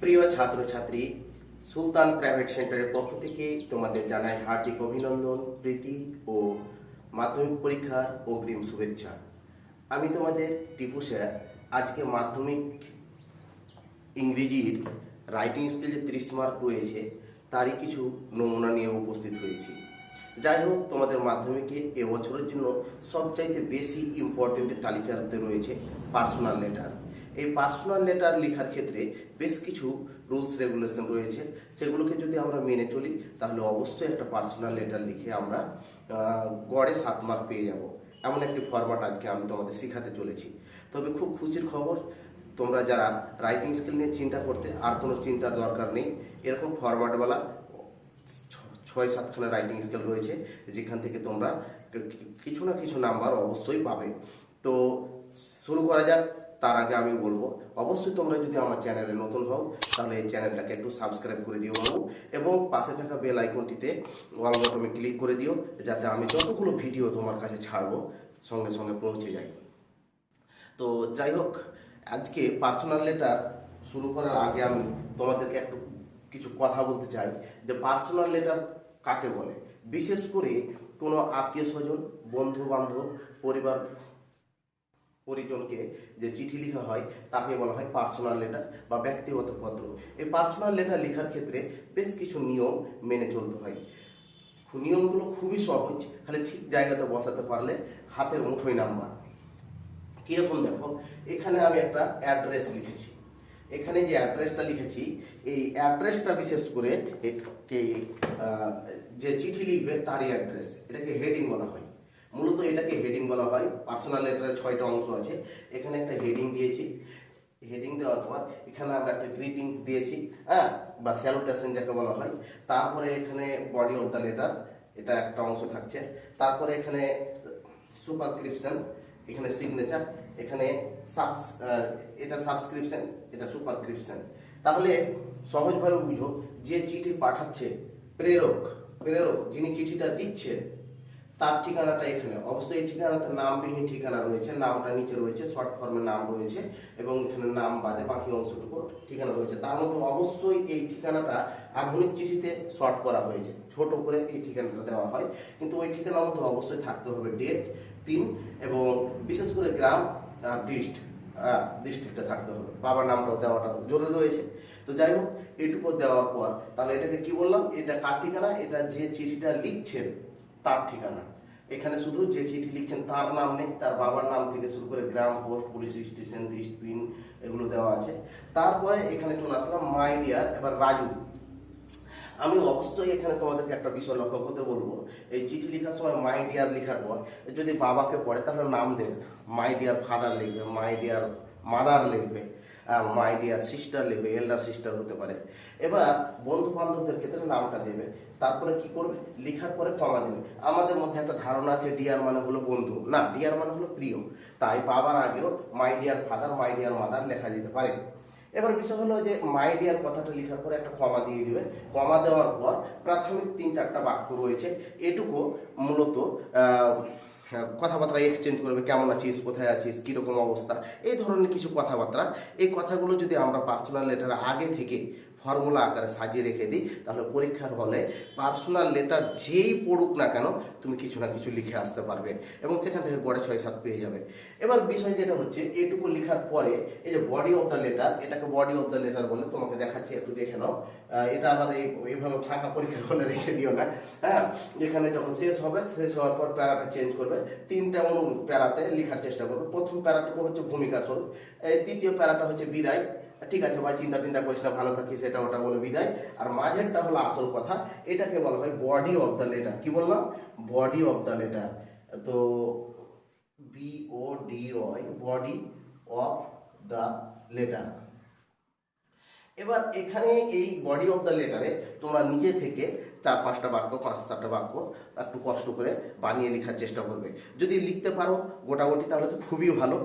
প্রিয় ছাত্রছাত্রী, সুলতান প্রাইভেট সেন্টারের পক্ষ থেকে তোমাদের জানাই হার্দিক অভিনন্দন, প্রীতি ও মাধ্যমিক পরীক্ষার অগ্রিম শুভেচ্ছা। আমি তোমাদের টিপু স্যার। আজকে মাধ্যমিক ইংরেজির রাইটিং স্কিলে 30 মার্ক রয়েছে, তারই কিছু নমুনা নিয়ে উপস্থিত হয়েছি। যাই হোক, তোমাদের মাধ্যমিকে এবছরের জন্য সবচাইতে বেশি ইম্পর্টেন্টের তালিকাতে রয়েছে পার্সোনাল লেটার। এই পার্সোনাল লেটার লেখার ক্ষেত্রে বেশ কিছু রুলস রেগুলেশন রয়েছে, সেগুলোকে যদি আমরা মেনে চলি তাহলে অবশ্যই একটা পার্সোনাল লেটার লিখে আমরা গড়ে 7 মার্ক পেয়ে যাব। এমন একটি ফরম্যাট আজকে আমি তোমাদের শেখাতে চলেছি। তবে খুব খুশির খবর, তোমরা যারা রাইটিং স্কিল নিয়ে চিন্তা করতে আর কোনো চিন্তা দরকার নেই। এরকম ফরম্যাটওয়ালা 6-7খানা রাইটিং স্কেল রয়েছে, যেখান থেকে তোমরা কিছু না কিছু নাম্বার অবশ্যই পাবে। তো শুরু করা যাক। তার আগে আমি বলবো, অবশ্যই তোমরা যদি আমার চ্যানেলে নতুন হও তাহলে এই চ্যানেলটাকে একটু সাবস্ক্রাইব করে দিও এবং পাশে থাকা বেল আইকনটিতে অল বাটনে ক্লিক করে দিও, যাতে আমি যতগুলো ভিডিও তোমার কাছে ছাড়বো সঙ্গে সঙ্গে পৌঁছে যায়। তো যাই হোক, আজকে পার্সোনাল লেটার শুরু করার আগে আমি তোমাদেরকে একটু কিছু কথা বলতে চাই যে পার্সোনাল লেটার কাকে বলে। বিশেষ করে কোনো আত্মীয় স্বজন, বন্ধু বান্ধব, পরিবার পরিজনকে যে চিঠি লেখা হয় তাকে বলা হয় পার্সোনাল লেটার বা ব্যক্তিগত পত্র। এই পার্সোনাল লেটার লেখার ক্ষেত্রে বেশ কিছু নিয়ম মেনে চলতে হয়। নিয়মগুলো খুবই সহজ, খালি ঠিক জায়গাতে বসাতে পারলে হাতের মুঠোয় নাম্বার। কিরকম দেখো, এখানে আমি একটা অ্যাড্রেস লিখেছি। এখানে যে অ্যাড্রেসটা লিখেছি, এই অ্যাড্রেসটা বিশেষ করে যে চিঠি লিখবে তারই অ্যাড্রেস, এটাকে হেডিং বলা হয়। মূলত এটাকে হেডিং বলা হয়। পার্সোনাল লেটারের 6টা অংশ আছে, এখানে একটা হেডিং দিয়েছি। হেডিং দেওয়ার পর এখানে আমরা একটা গ্রিটিংস দিয়েছি, বা স্যালুটেশন যাকে বলা হয়। তারপরে এখানে বডি অফ দ্য লেটার, এটা একটা অংশ থাকছে। তারপরে এখানে সুপারস্ক্রিপশন, এখানে সিগনেচার, এখানে এটা সাবস্ক্রিপশন, এটা সুপারস্ক্রিপশন। তাহলে সহজভাবে বুঝো, যে চিঠি পাঠাচ্ছে প্রেরক যিনি চিঠিটা দিচ্ছে তার ঠিকানাটা এখানে। অবশ্যই এই ঠিকানাতে নামবিহীন ঠিকানা রয়েছে, নামটা নিচে রয়েছে, শর্ট ফর্মে নাম রয়েছে এবং এখানে নাম বাদে বাকি অংশটুকু ঠিকানা রয়েছে। তার মধ্যে অবশ্যই এই ঠিকানাটা আধুনিক চিঠিতে শর্ট করা হয়েছে, ছোট করে এই ঠিকানাটা দেওয়া হয়, কিন্তু ওই ঠিকানার মধ্যে অবশ্যই থাকতে হবে ডেট, পিন এবং বিশেষ করে গ্রাম আর ডিস্ট্রিক্টটা থাকতে হবে। বাবার নামটাও দেওয়াটা জরুরি রয়েছে। তো যাই হোক, এইটুকু দেওয়ার পর তাহলে এটাকে কি বললাম, এটা কার ঠিকানা, এটা যে চিঠিটা লিখছেন তার ঠিকানা। এখানে শুধু যে চিঠি লিখছেন তার নাম নেই, তার বাবার নাম থেকে শুরু করে গ্রাম, post, police station, district, pin এগুলো দেওয়া আছে। তারপরে এখানে চলে আসলাম মাই ডিয়ার, এবার রাজু। আমি অবশ্যই এখানে তোমাদেরকে একটা বিষয় লক্ষ্য করতে বলবো, এই চিঠি লেখার সময় মাই ডিয়ার লেখার পর যদি বাবাকে পড়ে তাহলে নাম দেবে না। মাই ডিয়ার ফাদার লিখবে, মাই ডিয়ার মাদার লিখবে, মাই ডিয়ার সিস্টার লিখবে, এল্ডার সিস্টার হতে পারে। এবার বন্ধু বান্ধবদের ক্ষেত্রে নামটা দেবে। তারপরে কি করবে, লেখার পরে কমা দেবে। আমাদের মধ্যে একটা ধারণা আছে ডিয়ার মানে হলো বন্ধু, না, ডিয়ার মানে হলো প্রিয়। তাই বাবার আগেও my dear father, my dear mother লেখা যেতে পারে। এবার বিষয় হলো যে মাই ডিয়ার কথাটা লেখার পরে একটা কমা দিয়ে দিবে। কমা দেওয়ার পর প্রাথমিক 3-4টা বাক্য রয়েছে, এটুকু মূলত কথাবার্তা এক্সচেঞ্জ করবে। কেমন আছিস, কোথায় আছিস, কিরকম অবস্থা, এই ধরনের কিছু কথাবার্তা। এই কথাগুলো যদি আমরা পার্সোনাল লেটার আগে থেকে ফর্মুলা আকারে সাজিয়ে রেখে দিই, তাহলে পরীক্ষার হলে পার্সোনাল লেটার যেই পড়ুক না কেন তুমি কিছু না কিছু লিখে আসতে পারবে এবং সেখান থেকে গড়ে 6-7 পেয়ে যাবে। এবার বিষয় যেটা হচ্ছে, এইটুকু লেখার পরে এই যে বডি অফ দ্য লেটার, এটাকে বডি অফ দ্য লেটার বলে, তোমাকে দেখাচ্ছি, একটু দেখে নাও। এটা আবার এইভাবে ফাঁকা পরীক্ষার হলে রেখে দিও না। এখানে যখন শেষ হবে, শেষ হওয়ার পর প্যারাটা চেঞ্জ করবে। 3টা প্যারাতে লেখার চেষ্টা করবে। প্রথম প্যারাটুকু হচ্ছে ভূমিকা স্বরূপ, তৃতীয় প্যারাটা হচ্ছে বিদায়, ঠিক আছে ভাই, চিন্তা করিস না, ভালো থাকিস, এটা ওটা বলে বিদায়। আর মাঝেরটা হলো আসল কথা, এটাকে বলা হয় বডি অফ দ্য লেটার। কি বললাম, বডি অফ দ্য লেটার। তো BODY, body of the letter. এবার এখানে এই বডি অফ দ্য লেটারে তোমরা নিজে থেকে 4-5টা বাক্য, 5-7টা বাক্য একটু কষ্ট করে বানিয়ে লেখার চেষ্টা করবে। যদি লিখতে পারো গোটাগুটি তাহলে তো খুবই ভালো,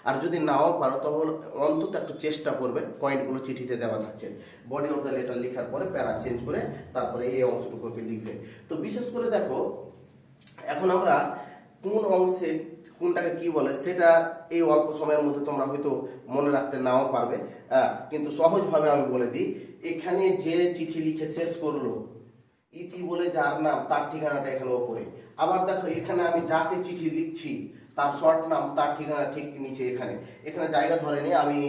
আর যদি নাও পারো তাহলে অন্তত একটু চেষ্টা করবে। পয়েন্টগুলো চিঠিতে দেওয়া থাকছে। বডি অফ দ্য লেটার লেখার পরে প্যারা চেঞ্জ করে তারপরে এই অংশটুকুকে লিখবে। তো বিশেষ করে দেখো, এখন আমরা কোন অংশে কোনটাকে কি বলে সেটা এই অল্প সময়ের মধ্যে তোমরা হয়তো মনে রাখতে নাও পারবে, কিন্তু সহজভাবে আমি বলে দিই। এখানে যে চিঠি লিখে শেষ করলো, ইতি বলে যার নাম, তার ঠিকানাটা এখানে ওপরে। আবার দেখো এখানে আমি যাকে চিঠি লিখছি তার শর্ট নাম, তার ঠিকানা ঠিক নিচে। এখানে এখানে জায়গা ধরেনি, আমি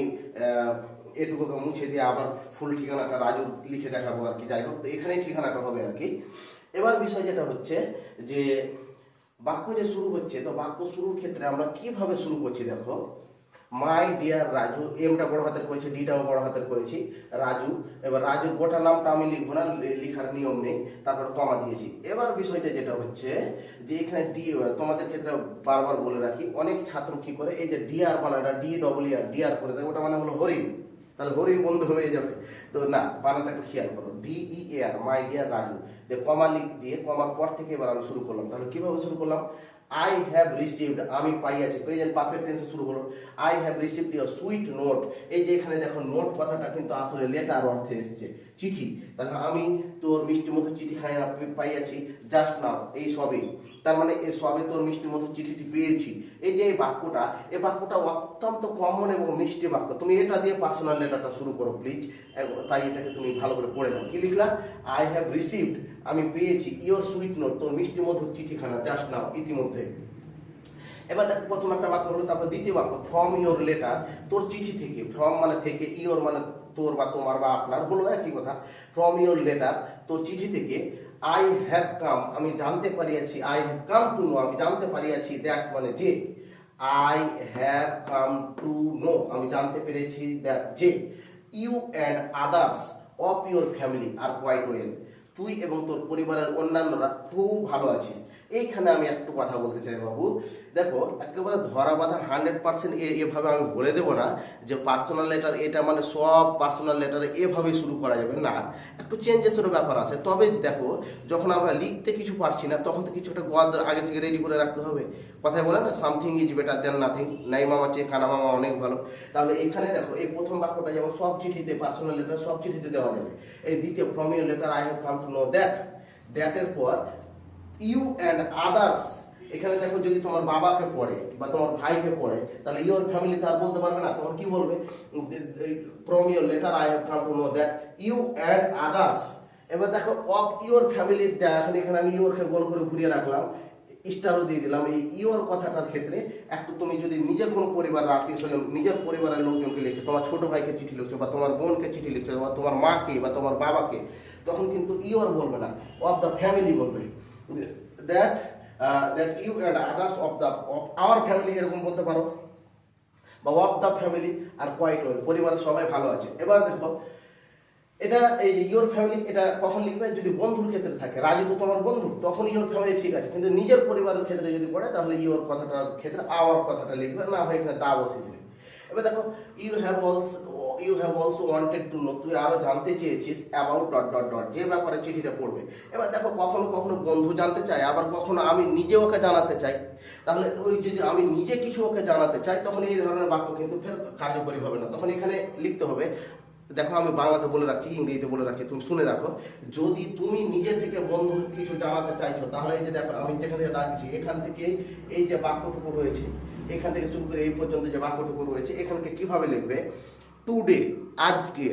এটুকুকে মুছে দিয়ে আবার ফুল ঠিকানাটা রাজু লিখে দেখাবো আর কি। যাই হোক, তো এখানেই ঠিকানাটা হবে আর কি। এবার বিষয় যেটা হচ্ছে যে বাক্য যে শুরু হচ্ছে, তো বাক্য শুরুর ক্ষেত্রে আমরা কিভাবে শুরু করছি দেখো। মাই ডিয়ার রাজু, এমটা বড় হাতের করেছি, ডিটাও বড় হাতের করেছি, রাজু। এবার রাজুর গোটা নামটা আমি লিখবো না, লিখার নিয়ম নেই, তারপর কমা দিয়েছি। এবার বিষয়টা যেটা হচ্ছে যে এখানে ডি, তোমাদের ক্ষেত্রে বারবার বলে রাখি, অনেক ছাত্র কি করে এই যে ডিআর বানাটা ডি ডবল আর ডিআর করে দেয়, ওটা মানে হলো হরিণ, তাহলে হরিণ বন্ধ হয়ে যাবে। তো না, বানানটা একটু খেয়াল করো, DEAR, মাই ডিয়ার রাজু, কমা লিখ দিয়ে কমার পর থেকে এবার আমি শুরু করলাম। তাহলে কিভাবে শুরু করলাম, আই হ্যাভ রিসিভড, আমি পাইয়াছি, প্রেজেন্ট পারফেক্ট টেন্সে শুরু হলো। I have received your sweet note, এই যে এখানে দেখো নোট কথাটা কিন্তু আসলে লেটার অর্থে এসেছে, চিঠি। তাহলে আমি তোর মিষ্টি মতো চিঠি পাইয়াছি জাস্ট নাও, এই সবেই, তার মানে এই সবে তোর মিষ্টি মতো চিঠিটি পেয়েছি। এই যে এই বাক্যটা, এই বাক্যটা অত্যন্ত কমন এবং মিষ্টি বাক্য। তুমি এটা দিয়ে পার্সোনাল লেটারটা শুরু করো প্লিজ। তাই এটাকে তুমি ভালো করে পড়ে নাও। কি লিখলা, আই হ্যাভ রিসিভড, আমি পেয়েছি, ইওর সুইট নোট, তোর মিষ্টি মধুর চিঠিখানা জাস্ট নাও, ইতিমধ্যে। এবার দেখো প্রথম একটা বাক্য হলো, তারপর দ্বিতীয় বাক্য ফ্রম ইওর লেটার, তোর চিঠি থেকে। ফ্রম মানে থেকে, ইওর মানে তোর বা তোমার বা আপনার, হলো একই কথা। ফ্রম ইওর লেটার, তোর চিঠি থেকে। আই হ্যাভ কাম, আমি জানতে পারিয়াছি, I have come to know, আমি জানতে পারিয়াছি, দ্যাট মানে যে। I have come to know, আমি জানতে পেরেছি, দ্যাট যে। You and others of your family are quite well, তুই এবং তোর পরিবারের অন্যান্যরা খুব ভালো আছিস। এইখানে আমি একটু কথা বলতে চাই বাবু। দেখো একেবারে ধরা বাঁধা 100% এভাবে আমি বলে দেবো না যে পার্সোনাল লেটার এটা মানে সব পার্সোনাল লেটারে এভাবে শুরু করা যাবে না, একটু চেঞ্জেসেরও ব্যাপার আছে। তবে দেখো যখন আমরা লিখতে কিছু পারছি না, তখন তো কিছু একটা গদ আগে থেকে রেডি করে রাখতে হবে। কথায় বলে না, something is better then nothing, নাই মামা চেয়ে কানা মামা অনেক ভালো। তাহলে এখানে দেখো এই প্রথম বাক্যটা যেমন সব চিঠিতে, পার্সোনাল লেটার সব চিঠিতে দেওয়া যাবে। এই দ্বিতীয় from your letter I have come to know that, দ্যাটের পর ইউ অ্যান্ড আদার্স, এখানে দেখো যদি তোমার বাবাকে পড়ে বা তোমার ভাইকে পড়ে, তাহলে ইওর ফ্যামিলি তো আর বলতে পারবে না, তখন কি বলবে, from your letter I have come to know that you and others. এবার দেখো অফ ইওর ফ্যামিলি, এখানে আমি ইওরকে গোল করে ঘুরিয়ে রাখলাম, স্টারও দিয়ে দিলাম। এই ইওর কথাটার ক্ষেত্রে একটু তুমি যদি নিজের কোনো পরিবার, আত্মীয় স্বজন, নিজের পরিবারের লোকজনকে লিখছো, তোমার ছোট ভাইকে চিঠি লিখছো বা তোমার বোনকে চিঠি লিখছো বা তোমার মাকে বা তোমার বাবাকে, তখন কিন্তু ইওর বলবে না, অফ দ্য ফ্যামিলি বলবে। That that you and others of our family, এরকম বলতে পারো, বা of the family are quite well, পরিবারের সবাই ভালো আছে। এবার দেখো এটা এই ইওর ফ্যামিলি, এটা কখন লিখবে, যদি বন্ধুর ক্ষেত্রে থাকে, রাজু তো তোমার বন্ধু, তখন ইওর ফ্যামিলি ঠিক আছে। কিন্তু নিজের পরিবারের ক্ষেত্রে যদি পড়ে, তাহলে ইওর কথাটার ক্ষেত্রে আওয়ার কথাটা লিখবে, না হয় এখানে দা বসিয়ে দেবে। এবার দেখো you have also wanted to know, তুই আরো জানতে চেয়েছিস, অ্যাবাউট ডট ডট ডট, যে ব্যাপারে চিঠিটা পড়বে। এবার দেখো কখনো কখনো বন্ধু জানতে চায়, আবার কখনো আমি নিজে ওকে জানাতে চাই। তাহলে ওই যদি আমি নিজে কিছু ওকে জানাতে চাই, তখন এই ধরনের বাক্য কিন্তু ফের কার্যকরী হবে না, তখন এখানে লিখতে হবে। দেখো আমি বাংলাতে বলে রাখছি, ইংরেজিতে বলে রাখছি, তুমি শুনে রাখো। যদি তুমি নিজে থেকে বন্ধু কিছু জানাতে চাইছো, তাহলে এই যে দেখো আমি যেখান থেকে দাঁড়িয়েছি, এখান থেকে এই যে বাক্যটুকু রয়েছে, এখান থেকে শুরু করে এই পর্যন্ত যে বাক্যটুকু রয়েছে, এখানকে কিভাবে লিখবে, টুডে, আজকে,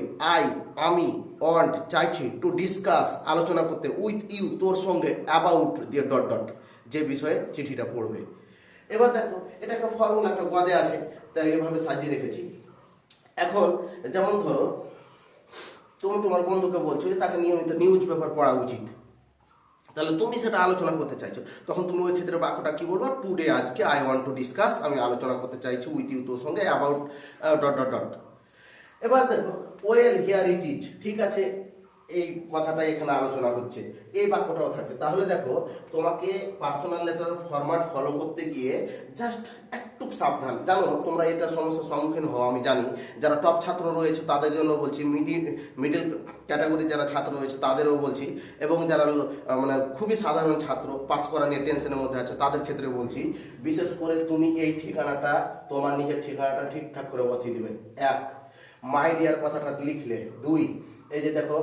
আমি, ওয়ান্ট, চাইছি, টু ডিসকাস, আলোচনা করতে, উইথ ইউ, তোর সঙ্গে, অ্যাবাউট দিয়ে ডট ডট, যে বিষয়ে চিঠিটা পড়বে। এবার দেখো এটা একটা ফর্মুলা, একটা গদে আছে, তাই এভাবে সাজিয়ে রেখেছি। এখন যেমন ধরো তুমি তোমার বন্ধুকে বলছো যে তাকে নিয়মিত নিউজ পেপার পড়া উচিত, তাহলে তুমি সেটা আলোচনা করতে চাইছো, তখন তুমি ওই ক্ষেত্রে বাক্যটা কি বলবো, টুডে, আজকে, আই ওয়ান্ট টু ডিসকাস, আমি আলোচনা করতে চাইছি, উইথ ইউ, তোর সঙ্গে, অ্যাবাউট ডট ডট ডট। এবার দেখো ওয়েল হিয়ার ইট ইজ, ঠিক আছে, এই কথাটা এখানে আলোচনা হচ্ছে, এই বাক্যটাও থাকছে। তাহলে দেখো তোমাকে পার্সোনাল লেটার ফরম্যাট ফলো করতে গিয়ে জাস্ট একটু সাবধান। জানো তোমরা এটা সমস্যার সম্মুখীন হও, আমি জানি। যারা টপ ছাত্র রয়েছে তাদের জন্য বলছি, মিডিল ক্যাটাগরি যারা ছাত্র রয়েছে তাদেরও বলছি, এবং যারা মানে খুবই সাধারণ ছাত্র, পাস করা নিয়ে টেনশনের মধ্যে আছে, তাদের ক্ষেত্রে বলছি, বিশেষ করে তুমি এই ঠিকানাটা, তোমার নিজের ঠিকানাটা ঠিকঠাক করে বসিয়ে দিবে। 1, মাই ডিয়ার কথাটা লিখলে। 2, এই যে দেখো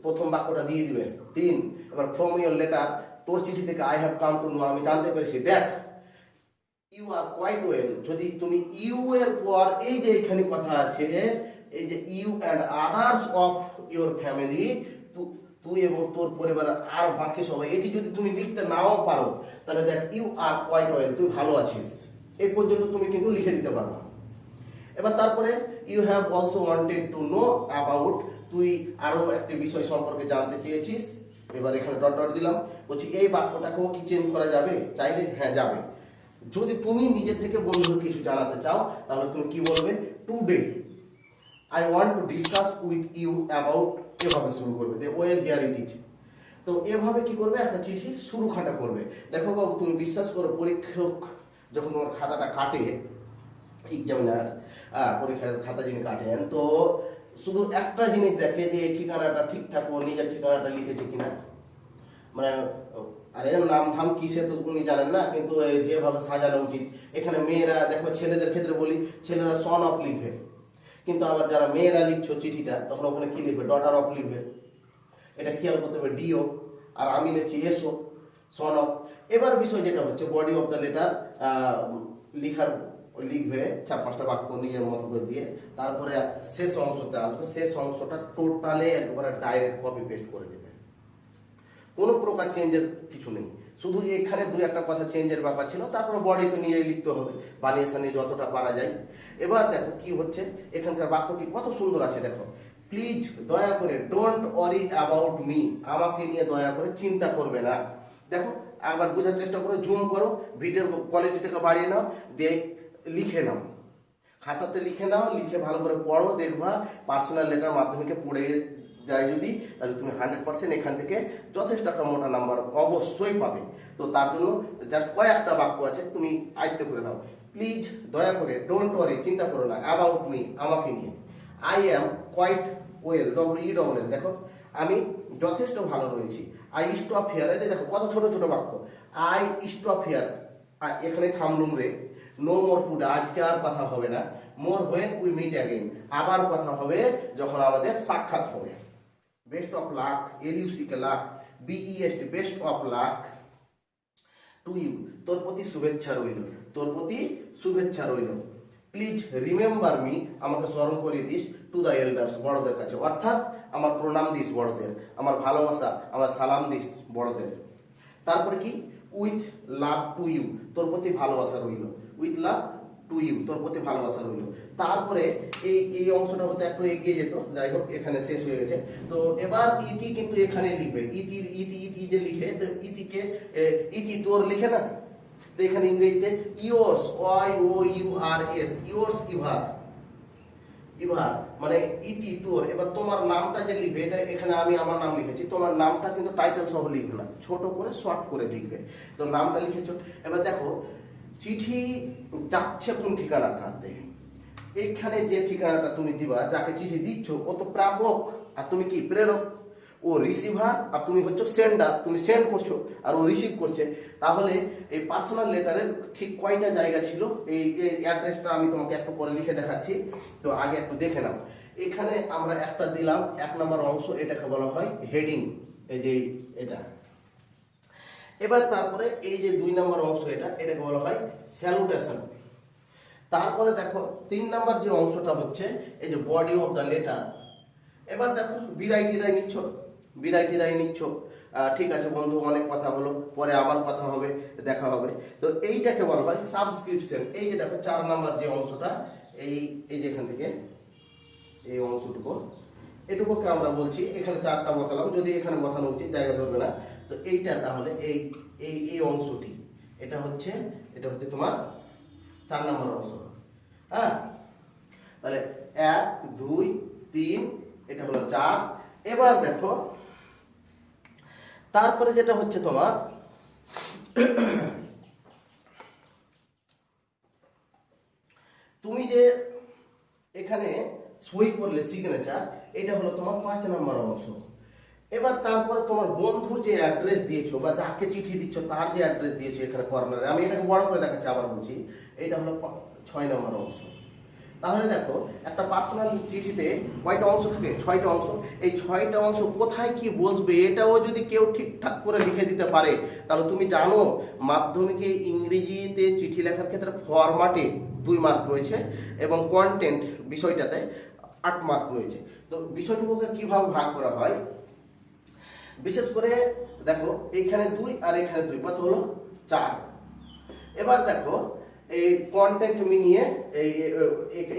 প্রথম বাক্যটা দিয়ে দিবে। 3, এবার ফ্রম ইওর লেটার, তোর চিঠি থেকে, I have come to know, আমি জানতে পেরেছি, that you are quite well, যদি তুমি ইউ এর পর এই যে এখানে কথা আছে, এই যে you and others of your family, তুই এবং তোর পরিবার আর বাকি সবাই, এটি যদি তুমি লিখতে নাও পারো তাহলে that you are quite well, তুই ভালো আছিস, এই পর্যন্ত তুমি কিন্তু লিখে দিতে পারবা। এবার তারপরে you have also wanted to know about, তুই আরো একটি বিষয় সম্পর্কে জানতে চেয়েছিস। এবার এখানে ডট ডট দিলাম, বলছি এই বাক্যটাকেও কি চেঞ্জ করা যাবে, চাইলে হ্যাঁ যাবে। যদি তুমি নিজে থেকে বন্ধুকে কিছু জানাতে চাও তাহলে তুমি কি বলবে, today I want to discuss with you about, এভাবে শুরু করবে, they well here it is. তো এভাবে কি করবে, একটা চিঠি শুরুখাটা করবে। দেখো বাবু, তুমি বিশ্বাস করো, পরীক্ষক যখন তোমার খাতাটা কাটে, এক্সামিনার পরীক্ষার খাতা যিনি কাটেন, তো শুধু একটা জিনিস দেখে যে এই ঠিকানাটা ঠিকঠাক ও নিজের ঠিকানাটা লিখেছে কিনা, মানে আরে নাম ধাম কি সে তো উনি জানেন না, কিন্তু যেভাবে সাজানো উচিত। এখানে মেয়েরা দেখো, ছেলেদের ক্ষেত্রে বলি, ছেলেরা সন অফ লিখবে, কিন্তু আবার যারা মেয়েরা লিখছো চিঠিটা, তখন ওখানে কি লিখবে, ডটার অফ লিখবে, এটা খেয়াল করতে হবে, ডিও। আর আমি লিখছি এসও, সন অফ। এবার বিষয় যেটা হচ্ছে, বডি অফ দ্য লেটার লিখার লিখবে 4-5টা বাক্য নিজের মতো করে দিয়ে, তারপরে শেষ অংশতে আসবে, শেষ অংশটা টোটালে একবারে ডাইরেক্ট কপি পেস্ট করে দেবে, কোনো প্রকার চেঞ্জের কিছু নেই। শুধু এখানে 2-1টা কথা চেঞ্জের ব্যাপার ছিল, তারপর বডি তো নিজেই লিখতে হবে, বানিয়ে সানিয়ে যতটা পারা যায়। এবার দেখো কি হচ্ছে, এখানকার বাক্যটি কত সুন্দর আছে, দেখো, প্লিজ দয়া করে, ডোন্ট ওয়ারি অ্যাবাউট মি, আমাকে নিয়ে দয়া করে চিন্তা করবে না। দেখো একবার বোঝার চেষ্টা করো, জুম করো, ভিডিওর কোয়ালিটিটাকে বাড়িয়ে নাও, দিয়ে লিখে নাও, খাতাতে লিখে নাও, লিখে ভালো করে পড়ো, দেখবা পার্সোনাল লেটার মাধ্যমিকে পড়ে যায় যদি, তাহলে তুমি 100% এখান থেকে যথেষ্ট একটা মোটা নাম্বার অবশ্যই পাবে। তো তার জন্য জাস্ট কয়েকটা বাক্য আছে, তুমি আয়ত্ত করে নাও। প্লিজ দয়া করে, ডোন্ট ওয়ারি চিন্তা করো না, অ্যাবাউট মি আমাকে নিয়ে, I am quite well, WELL, দেখো আমি যথেষ্ট ভালো রয়েছি। আই স্টপ হিয়ার, এই দেখো কত ছোট ছোট বাক্য, আই স্টপ হিয়ার, এখানে থামলুম রে, নো মোর টুডে, আজকে আর কথা হবে না, more when we meet again, আবার কথা হবে যখন আমাদের সাক্ষাৎ হবে। Best of luck, LUC K luck, BEST best of luck to you, তোর প্রতি শুভেচ্ছা রইল, তোর প্রতি শুভেচ্ছা রইল। প্লিজ রিমেম্বার মি, আমাকে স্মরণ করিয়ে দিস, টু দ্য এল্ডার্স, বড়দের কাছে, অর্থাৎ আমার প্রণাম দিস বড়দের, আমার ভালোবাসা, আমার সালাম দিস বড়দের। তারপরে কি, উইথ লাভ টু ইউ, তোর প্রতি ভালোবাসা রইল, উইথ লাভ টু ইউ, তোর প্রতি ভালোবাসা রইল। তারপরে এই অংশটা হতে একটু এগিয়ে যেত, যাই হোক এখানে শেষ হয়ে গেছে। তো এবার ইতি কিন্তু এখানে লিখবে, ইতি ইতি ইতি যে লিখে, তো ইতিকে ইতি তোর লিখে না, তো এখানে ইংরেজিতে ইয়োর্স, YOURS, ইয়োর্স ইভার, ইভার মানে ইতি তোর। এবার তোমার নামটা যে লিখবে, এটা এখানে আমি আমার নাম লিখেছি, তোমার নামটা কিন্তু টাইটেল সহ লিখবে না, ছোট করে শর্ট করে লিখবে। তো নামটা লিখেছো। এবার দেখো চিঠি যাচ্ছে কোন ঠিকানাটাতে, এখানে যে ঠিকানাটা তুমি দিবা, যাকে চিঠি দিচ্ছ ও তো প্রাপক, আর তুমি কি প্রেরক, ও রিসিভার, আর তুমি হচ্ছে সেন্ডার, তুমি সেন্ড করছো আর ও রিসিভ করছে। তাহলে এই পার্সোনাল লেটারের ঠিক কয়টা জায়গা ছিল, এই অ্যাড্রেসটা আমি তোমাকে একটু পরে লিখে দেখাচ্ছি, তো আগে একটু দেখে নাও। এখানে আমরা একটা দিলাম 1 নম্বর অংশ, এটাকে বলা হয় হেডিং, এই যে এটা। এবার তারপরে এই যে 2 নম্বর অংশ, এটাকে বলা হয় স্যালুটেশন। তারপরে দেখো 3 নম্বর যে অংশটা হচ্ছে এই যে বডি অফ দ্য লেটার। এবার দেখো বিদায় টিদায় নিচ্ছ, বিদায় টিদায় নিচ্ছ, ঠিক আছে বন্ধু, অনেক কথা হলো, পরে আবার কথা হবে, দেখা হবে। তো এইটাকে বলা হয় সাবস্ক্রিপশন। এই যে দেখো 4 নম্বর যে অংশটা, এই যে এখান থেকে এই অংশটুকু, এটুকুকে আমরা বলছি, এখানে 4টা বসালাম, যদি এখানে বসানো উচিত, জায়গা ধরবে না। তো এইটা তাহলে এই অংশটি, এটা হচ্ছে তোমার 4 নম্বর অংশ। হ্যাঁ, তাহলে 1 2 3, এটা হলো 4। এবার দেখো তারপরে যেটা হচ্ছে তোমার তুমি যে এখানে সই করলে সিগনেচার, এটা হলো তোমার 5 নম্বর অংশ। এবার তারপরে তোমার বন্ধুর যে অ্যাড্রেস দিয়েছো বা যাকে চিঠি দিচ্ছ তার যে অ্যাড্রেস দিয়েছো এখানে কর্নারে, আমি এটাকে বড় করে দেখাচ্ছি, আবার বলছি, এটা হলো 6 নম্বর অংশ। তাহলে দেখো একটা পার্সোনাল চিঠিতে কয়টা অংশ থাকে? 6টা অংশ। এই 6টা অংশ কোথায় কি বসবে এটাও যদি কেউ ঠিকঠাক করে লিখে দিতে পারে, তাহলে তুমি জানো মাধ্যমিকে ইংরেজিতে চিঠি লেখার ক্ষেত্রে ফরম্যাটে 2 মার্ক রয়েছে এবং কন্টেন্ট বিষয়টাতে 8 মার্ক রয়েছে। তো বিষয়টুকুকে কিভাবে ভাগ করা হয়, বিশেষ করে দেখো এইখানে 2 আর এখানে 2, কত হলো? 4। এবার দেখো এই কন্টেন্ট মিলিয়ে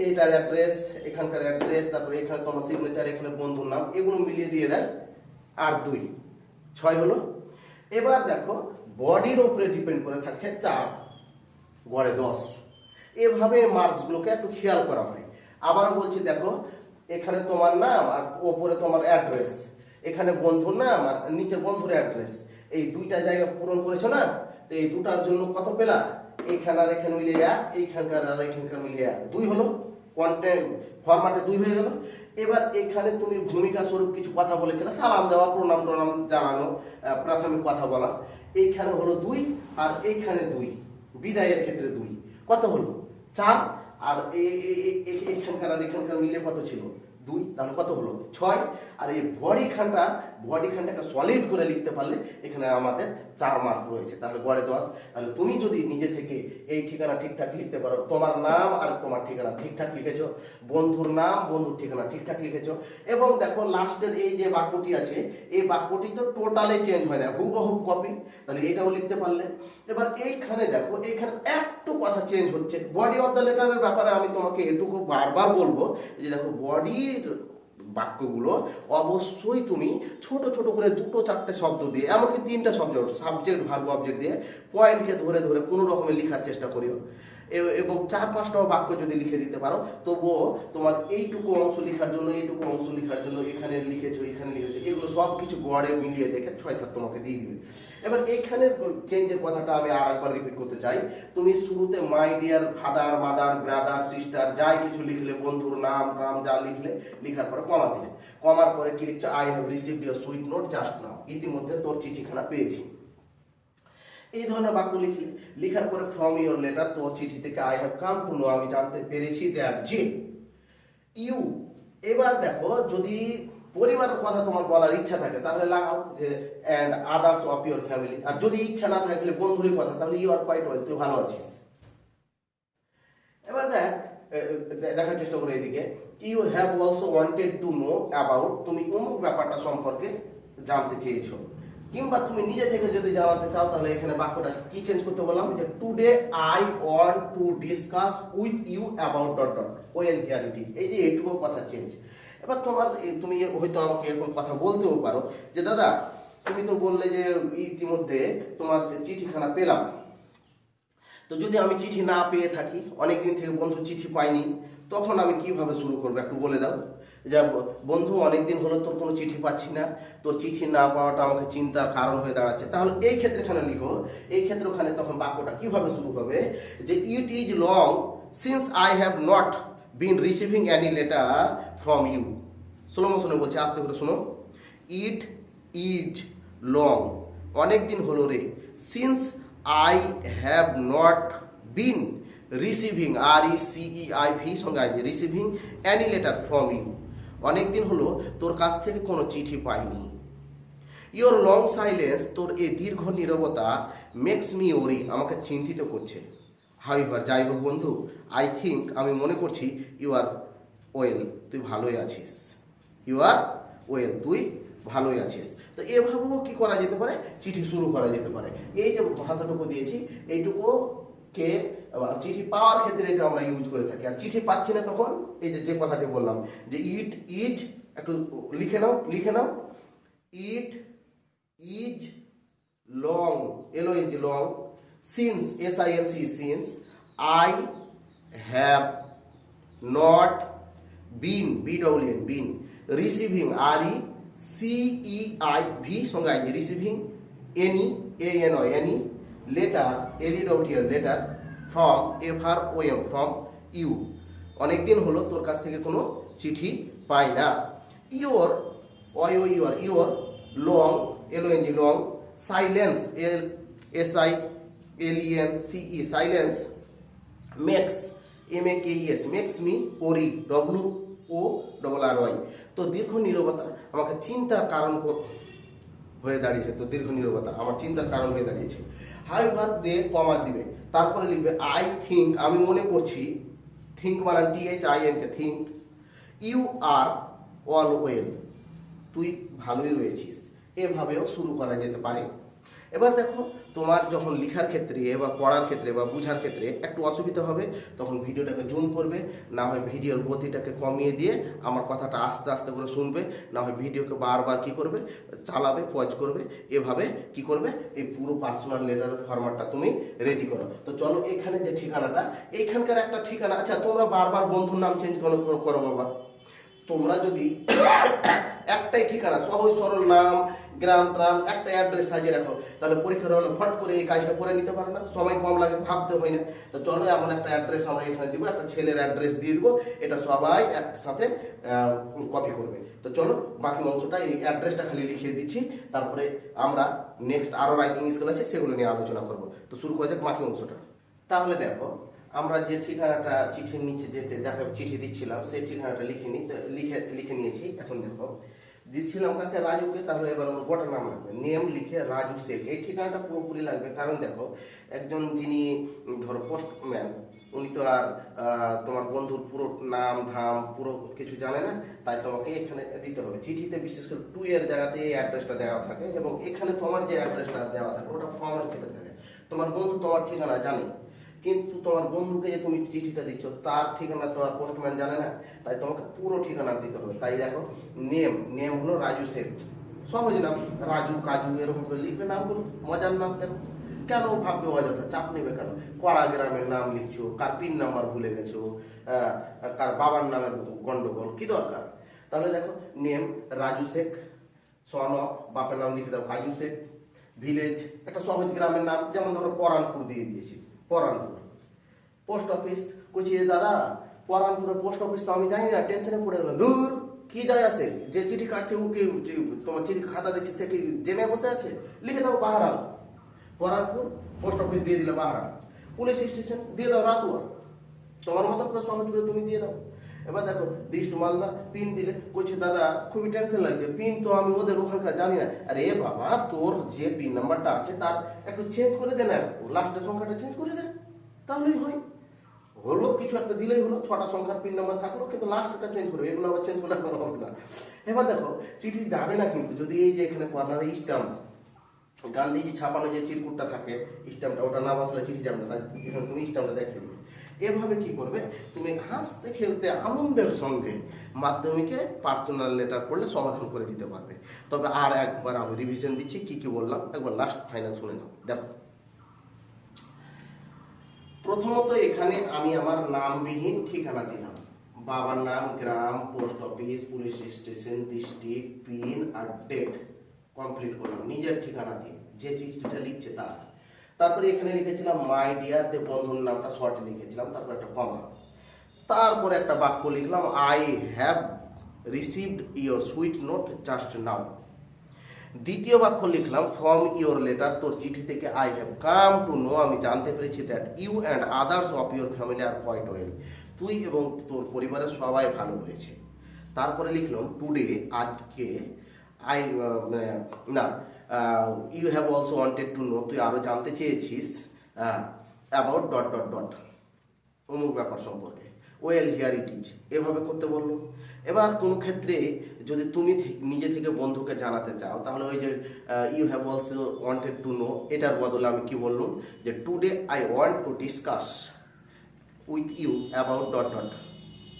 এইটার অ্যাড্রেস, এখানকার অ্যাড্রেস, তারপরে এখানে তোমার সিগনেচার, এখানে বন্ধুর নাম, এগুলো মিলিয়ে দিয়ে দেয় আর 2, 6 হলো। এবার দেখো বডির উপরে ডিপেন্ড করে থাকছে 4, গড়ে 10। এভাবে মার্কসগুলোকে একটু খেয়াল করা হয়। আবারও বলছি, দেখো এখানে তোমার নাম আর ওপরে তোমার অ্যাড্রেস, এখানে বন্ধুর নাম আর নিচে বন্ধুর অ্যাড্রেস, এই 2টা জায়গা পূরণ করেছো না? তো এই 2টার জন্য কত পেলা? এইখানে আর এখানে মিলিয়ে 1, এইখানকার আর এইখানকার মিলিয়ে 1, 2 হলো। কন্টেন্ট ফরম্যাটে 2 হয়ে গেল। এবার এখানে তুমি ভূমিকা স্বরূপ কিছু কথা বলেছিলে, সালাম দেওয়া, প্রণাম টনাম জানানো, প্রাথমিক কথা বলা, এইখানে হলো 2 আর এইখানে 2, বিদায়ের ক্ষেত্রে 2, কত হলো? 4। আর এইখানকার আর এখানকার মিলিয়ে কত ছিল? 2, তাহলে কত হলো? 6। আর এই বডিখানটাকে সলিড করে লিখতে পারলে এখানে আমাদের 4 মার্ক রয়েছে, তাহলে গড়ে 10। তাহলে তুমি যদি নিজে থেকে এই ঠিকানা ঠিকঠাক লিখতে পারো, তোমার নাম আর তোমার ঠিকানা ঠিকঠাক লিখেছো, বন্ধুর নাম বন্ধুর ঠিকানা ঠিকঠাক লিখেছো, এবং দেখো লাস্টের এই যে বাক্যটি আছে, এই বাক্যটি তো টোটালি চেঞ্জ হয় না, হুবহু কপি, তাহলে এটাও লিখতে পারলে। এবার এইখানে দেখো, এইখানে একটু কথা চেঞ্জ হচ্ছে। বডি অফ দ্য লেটারের ব্যাপারে আমি তোমাকে এটুকু বারবার বলবো যে দেখো বডির বাক্যগুলো অবশ্যই তুমি ছোট ছোট করে 2-4টে শব্দ দিয়ে, এমনকি 3টা শব্দ, সাবজেক্ট ভার্ব অবজেক্ট দিয়ে পয়েন্টকে ধরে ধরে কোনো রকমের লেখার চেষ্টা করিও, এবং 4-5টা বাক্য যদি লিখে দিতে পারো, তবুও তোমার এইটুকু অংশ লেখার জন্য, এইটুকু অংশ লেখার জন্য এখানে লিখেছো, এখানে লিখেছো, এগুলো সব কিছু গড়ে মিলিয়ে দেখে 6-7 তোমাকে দিয়ে দিবে। এবার এইখানে চেঞ্জের কথাটা আমি আর একবার রিপিট করতে চাই। তুমি শুরুতে my dear father, mother, brother, sister যাই কিছু লিখলে, বন্ধুর নাম টাম যা লিখলে, লিখার পরে কমা দিলে, কমার পরে কি লিখছো? I have received your sweet note just নাও, ইতিমধ্যে তোর চিঠিখানা পেয়েছি। এই ধরনের বাক্য লিখলে, লিখার পরে ফ্রম ইউর লেটার, তোর চিঠি থেকে, I have come to know, আমি জানতে পেরেছি, দ্যাট যে ইউ। এবার দেখো যদি পরিবারের কথা তোমার বলার ইচ্ছা থাকে তাহলে লাগাও যে and others of your family, আর যদি ইচ্ছা না থাকলে বন্ধুরই কথা, তাহলে ইউ আর কোয়াইট ওয়েল, তুই ভালো আছিস। এবার দেখার চেষ্টা করে এদিকে, you have also wanted to know about, তুমি অমুক ব্যাপারটা সম্পর্কে জানতে চেয়েছো, কিংবা তুমি নিজে থেকে যদি জানাতে চাও, তাহলে এখানে বাক্যটা কি চেঞ্জ করতে বললাম, যে today I want to discuss with you about dot dot, well here it is, এই যে এইটুকু কথা চেঞ্জ। এবার তুমি হয়তো আমাকে এরকম কথা বলতেও পারো যে দাদা তুমি তো বললে যে ইতিমধ্যে তোমার চিঠিখানা পেলাম, তো যদি আমি চিঠি না পেয়ে থাকি, অনেকদিন থেকে বন্ধু চিঠি পাইনি, তখন আমি কিভাবে শুরু করবো একটু বলে দাও। যা বন্ধু অনেকদিন হলো তোর কোনো চিঠি পাচ্ছি না, তোর চিঠি না পাওয়াটা আমাকে চিন্তার কারণ হয়ে দাঁড়াচ্ছে, তাহলে এই ক্ষেত্রে এখানে লিখো, এই ক্ষেত্রে ওখানে তখন বাক্যটা কিভাবে শুরু হবে, যে it is long since I have not been receiving any letter from you. Slow মোশনে বলছে, আস্তে করে শোনো, ইট ইজ লং, অনেকদিন হলো রে, since I have not been receiving, RECEIV সঙ্গে আছে, receiving any letter from you, অনেকদিন হলো তোর কাছ থেকে কোনো চিঠি পাইনি। ইওর লং সাইলেন্স, তোর এই দীর্ঘ নীরবতা, মেক্স মি ওরি, আমাকে চিন্তিত করছে। হাউএভার, যাই হোক বন্ধু, আই থিঙ্ক, আমি মনে করছি, ইউ আর ওয়েল, তুই ভালোই আছিস, ইউ আর ওয়েল, তুই ভালোই আছিস। তো এভাবেও কি করা যেতে পারে, চিঠি শুরু করা যেতে পারে। এই যে ভাষাটুকু দিয়েছি, এইটুকুকে চিঠি পাওয়ার ক্ষেত্রে এটা আমরা ইউজ করে থাকি। আর চিঠি পাচ্ছি না তখন এই যে কথাটি বললাম, যে ইট ইজ, একটু লিখে নাও, it is long, LONG, long, since, SINC, since, I have not been, BWN, been, receiving, RECEIV সঙ্গে আইনি, receiving any, ANY, any, letter, LETTER, letter, from, FROM, from you, অনেকদিন হলো তোর কাছ থেকে কোনো চিঠি পাই না। Your, your long, LONG, long, silence, SILENCE, silence, makes, MEKES makes me worry WORRY। তো দীর্ঘ নীরবতা আমাকে চিন্তার কারণ হয়ে দাঁড়িয়েছে। তো দীর্ঘ নীরবতা আমার চিন্তার কারণ হয়ে দাঁড়িয়েছে। হাইভার দিয়ে কমা দিবে, তারপরে লিখবে আই থিঙ্ক, আমি মনে করছি, থিঙ্ক মানে THINK, think you are all well, তুই ভালোই রয়েছিস। এভাবেও শুরু করা যেতে পারে। এবার দেখো, তোমার যখন লেখার ক্ষেত্রে বা পড়ার ক্ষেত্রে বা বোঝার ক্ষেত্রে একটু অসুবিধা হবে, তখন ভিডিওটাকে জুম করবে, না হয় ভিডিওর গতিটাকে কমিয়ে দিয়ে আমার কথাটা আস্তে আস্তে করে শুনবে, না হয় ভিডিওকে বারবার কি করবে, চালাবে, পজ করবে। এভাবে কি করবে, এই পুরো পার্সোনাল লেটারের ফরম্যাটটা তুমি রেডি করো। তো চলো, এখানে যে ঠিকানাটা, এইখানকার একটা ঠিকানা। আচ্ছা, তোমরা বারবার বন্ধুর নাম চেঞ্জ করো বাবা। তোমরা যদি একটাই ঠিকানা, সহজ সরল নাম, গ্রাম ট্রাম, একটা অ্যাড্রেস সাজিয়ে রাখো, তাহলে পরীক্ষার হলে ফট করে এই কাজটা করে নিতে পারো না, সময় কম লাগে, ভাবতে হয় না। তো চলো, এমন একটা অ্যাড্রেস আমরা এখানে দিব, একটা ছেলের অ্যাড্রেস দিয়ে দিব, এটা সবাই একসাথে কপি করবে। তো চলো, বাকি অংশটা, এই অ্যাড্রেসটা খালি লিখে দিচ্ছি, তারপরে আমরা নেক্সট আরো রাইটিং স্কিল আছে সেগুলো নিয়ে আলোচনা করব। তো শুরু করা যাক বাকি অংশটা। তাহলে দেখো, আমরা যে ঠিকানাটা চিঠির নিচে যাকে চিঠি দিচ্ছিলাম সেই ঠিকানাটা লিখে নিয়েছি। এখন দেখো, দিচ্ছিলাম কাকে, রাজুকে, তাহলে এবার ওর গোটা নাম লাগবে, নেম লিখে রাজু শেখ। এই ঠিকানাটা পুরোপুরি লাগবে, কারণ দেখো, একজন যিনি ধরো পোস্টম্যান, উনি তো আর তোমার বন্ধুর পুরো নাম ধাম পুরো কিছু জানে না, তাই তোমাকে এখানে দিতে হবে। চিঠিতে বিশেষ করে 2 এর জায়গাতে এই অ্যাড্রেসটা দেওয়া থাকে, এবং এখানে তোমার যে অ্যাড্রেসটা দেওয়া থাকে ওটা ফর্মের ক্ষেত্রে থাকে। তোমার বন্ধু তোমার ঠিকানা জানে, কিন্তু তোমার বন্ধুকে যে তুমি চিঠিটা দিচ্ছ তার ঠিকানা তো আর পোস্টম্যান জানে না, তাই তোমাকে পুরো ঠিকানা দিতে হবে। তাই দেখো, নেম হলো রাজু শেখ, সহজ নাম, রাজু কাজু এরকম করে লিখবে নামগুলো, মজার নাম। দেখো, কেন ভাববে অযথা, চাপ নেবে কেন? কড়া গ্রামের নাম লিখছো, কার পিন নাম্বার ভুলে গেছো, কার বাবার নামের গন্ডগোল, কি দরকার? তাহলে দেখো, name Raju Sheikh, son of, বাপের নাম লিখে দাও কাজু শেখ, ভিলেজ একটা সহজ গ্রামের নাম, যেমন ধরো পরানপুর দিয়ে দিয়েছি, পরানপুর। পোস্ট অফিস, কইছি দাদা পরানপুরের পোস্ট অফিস তো আমি জানি না, টেনশনে পড়ে গেলাম, দূর কি যায় আসে, যে চিঠি কাটছে ও কি, তোমার চিঠি খাতা দেখছি সে কি জেনে বসে আছে, লিখে দাও বাহারাল, পরানপুর পোস্ট অফিস দিয়ে দিলে বাহারাল, পুলিশ স্টেশন দিয়ে দাও রাতুয়া, তোমার মতো করে সহজ করে তুমি দিয়ে দাও। এবার দেখো, দিস্ট মালদা, পিন দিলে, কইছে দাদা খুবই টেনশন লাগছে, পিন তো আমি ওদের ওখানকার জানি না। আরে বাবা, তোর যে পিন নাম্বারটা আছে তার একটু চেঞ্জ করে দে না, লাস্টের সংখ্যাটা চেঞ্জ করে দে, তাহলেই হয়। হলো কিছু একটা দিলেই হলো, 6টা সংখ্যার পিন নাম্বার থাকলো, কিন্তু লাস্টটা চেঞ্জ করবে, এগুলো আবার চেঞ্জ করলে হবে না। এবার দেখো, চিঠি যাবে না কিন্তু যদি এই যে এখানে কর্নারে স্ট্যাম্প, গান্ধীজি ছাপানো যে চিরকুটটা থাকে, স্ট্যাম্পটা, ওটা না বসলে চিঠি যাবে না, তাই এখানে তুমি স্ট্যাম্পটা দেখে দিবে। এভাবে কি করবে, তুমি হাসতে খেলতে আনন্দের সঙ্গে মাধ্যমিকে পার্সোনাল লেটার পড়লে সমাধান করে দিতে পারবে। তবে আর একবার আমি রিভিশন দিচ্ছি, কি কি বললাম একবার লাস্ট ফাইনাল শুনে নাও। দেখো, প্রথমত এখানে আমি আমার নামবিহীন ঠিকানা দিলাম, বাবার নাম, গ্রাম, post office, police station, district, pin আর ডেট কমপ্লিট করলাম নিজের ঠিকানা দিয়ে, যে চিঠিটা লিখছে তার। তারপরে এখানে লিখেছিলাম মাই ডিয়ার, দিয়ে বন্ধুর নামটা শর্টে লিখেছিলাম, তারপর একটা কমা, তারপরে একটা বাক্য লিখলাম, I have received your sweet note just now. দ্বিতীয় বাক্য লিখলাম, ফ্রম ইউর লেটার, তোর চিঠি থেকে, I have come to know, আমি জানতে পেরেছি, that you and others of your family are quite well, তুই এবং তোর পরিবারের সবাই ভালো রয়েছে। তারপরে লিখলাম, টুডে, আজকে, আই না you have also wanted to know, তুই আরো জানতে চেয়েছিস, অ্যাবাউট ডট ডট ডট, অমুক ব্যাপার সম্পর্কে, ওয়েল হিয়ার ইট ইজ, এভাবে করতে বললো। এবার কোনো ক্ষেত্রে যদি তুমি নিজে থেকে বন্ধুকে জানাতে চাও, তাহলে ওই যে you have also wanted to know, এটার বদলে আমি কি বললাম, যে today I want to discuss with you about dot dot,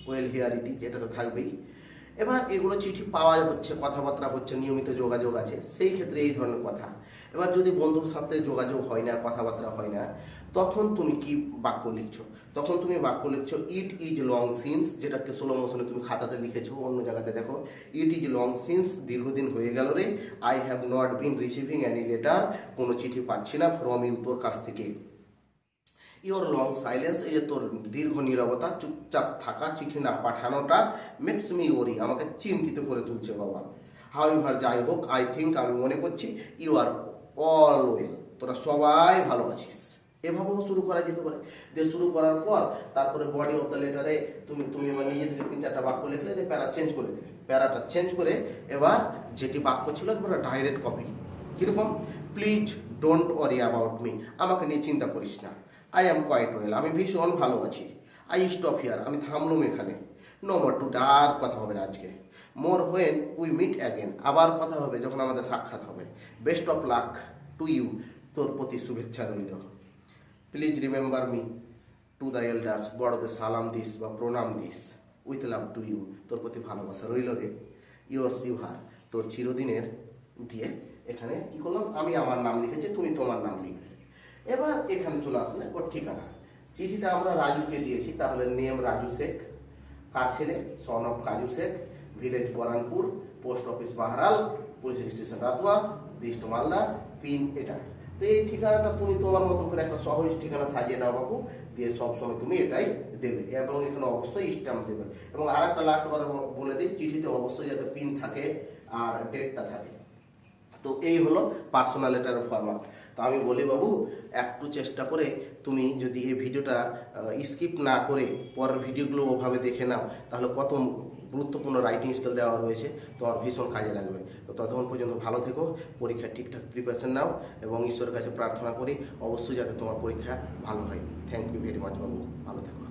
well here it is, এটা তো থাকবেই। এবার এগুলো চিঠি পাওয়া হচ্ছে, কথাবার্তা হচ্ছে, নিয়মিত যোগাযোগ আছে, সেই ক্ষেত্রে এই ধরনের কথা। এবার যদি বন্ধুর সাথে যোগাযোগ হয় না, কথাবার্তা হয় না, তখন তুমি কি বাক্য লিখছো? তখন তুমি বাক্য লিখছো, ইট ইজ লং সিন্স, যেটাকে স্লো মোশনে তুমি খাতাতে লিখেছো, অন্য জায়গাতে দেখো, ইট ইজ লং সিন্স, দীর্ঘদিন হয়ে গেল রে, I have not been receiving any letter, কোনো চিঠি পাচ্ছি না, ফ্রম ইউ, তোর কাছ থেকে। ইওর লং সাইলেন্স, এই যে তোর দীর্ঘ নীরবতা, চুপচাপ থাকা, চিঠি না পাঠানোটা, মেক্স মি ওরি, আমাকে চিন্তিত করে তুলছে বাবা। হাউএভার, যাই হোক, আই থিঙ্ক, আমি মনে করছি, ইউ আর অল ওয়েল, তোরা সবাই ভালো আছিস। এভাবেও শুরু করা যেতে পারে। দিয়ে শুরু করার পর তারপরে বডি অফ দ্য লেটারে তুমি এবার নিজে থেকে 3-4টা বাক্য লিখলে, দিয়ে প্যারা চেঞ্জ করে দিলে, প্যারাটা চেঞ্জ করে এবার যেটি বাক্য ছিল এবার ডাইরেক্ট কপি। কিরকম? Please don't worry about me, আমাকে নিয়ে চিন্তা করিস না। আই অ্যাম কোয়াইট ওয়েল, আমি ভীষণ ভালো আছি। আই স্টপ হিয়ার, আমি থামলুম এখানে। নো মোর টু, আর কথা হবে না আজকে। More when we meet again, আবার কথা হবে যখন আমাদের সাক্ষাৎ হবে। Best of luck to you, তোর প্রতি শুভেচ্ছা রইল। Please remember me to the elders, বড়দের সালাম দিস বা প্রণাম দিস। উইথ লাভ টু ইউ, তোর প্রতি ভালোবাসা রইল রে। ইয়োর্স ইউ হার, তোর চিরদিনের। দিয়ে এখানে কি করলাম, আমি আমার নাম লিখেছি, তুমি তোমার নাম লিখবে। এবার এখানে চলে আসলে ওর ঠিকানা। চিঠিটা আমরা রাজুকে দিয়েছি, তাহলে নেম রাজু শেখ, কার ছেলে, son of Kaju Sheikh, village Baranpur, post office Baharal, police station Ratua, dist Malda, pin এটা। তো এই ঠিকানাটা তুমি তোমার মতো করে একটা সহজ ঠিকানা সাজিয়ে নাও বাবু, দিয়ে সবসময় তুমি এটাই দেবে, এবং এখানে অবশ্যই স্ট্যাম্প দেবে। এবং আর একটা লাস্ট বার বলে দিই, চিঠিতে অবশ্যই যাতে পিন থাকে আর ডেটটা থাকে। তো এই হলো পার্সোনাল লেটারের ফরম্যাট। তো আমি বলি বাবু, একটু চেষ্টা করে তুমি যদি এই ভিডিওটা স্কিপ না করে পরের ভিডিওগুলো ওভাবে দেখে নাও, তাহলে কত গুরুত্বপূর্ণ রাইটিং স্কিল দেওয়া রয়েছে, তোমার ভীষণ কাজে লাগবে। তো ততক্ষণ পর্যন্ত ভালো থেকো, পরীক্ষার ঠিকঠাক প্রিপারেশন নাও, এবং ঈশ্বরের কাছে প্রার্থনা করি অবশ্যই যাতে তোমার পরীক্ষা ভালো হয়। থ্যাংক ইউ ভেরি মাচ বাবু, ভালো থেকো।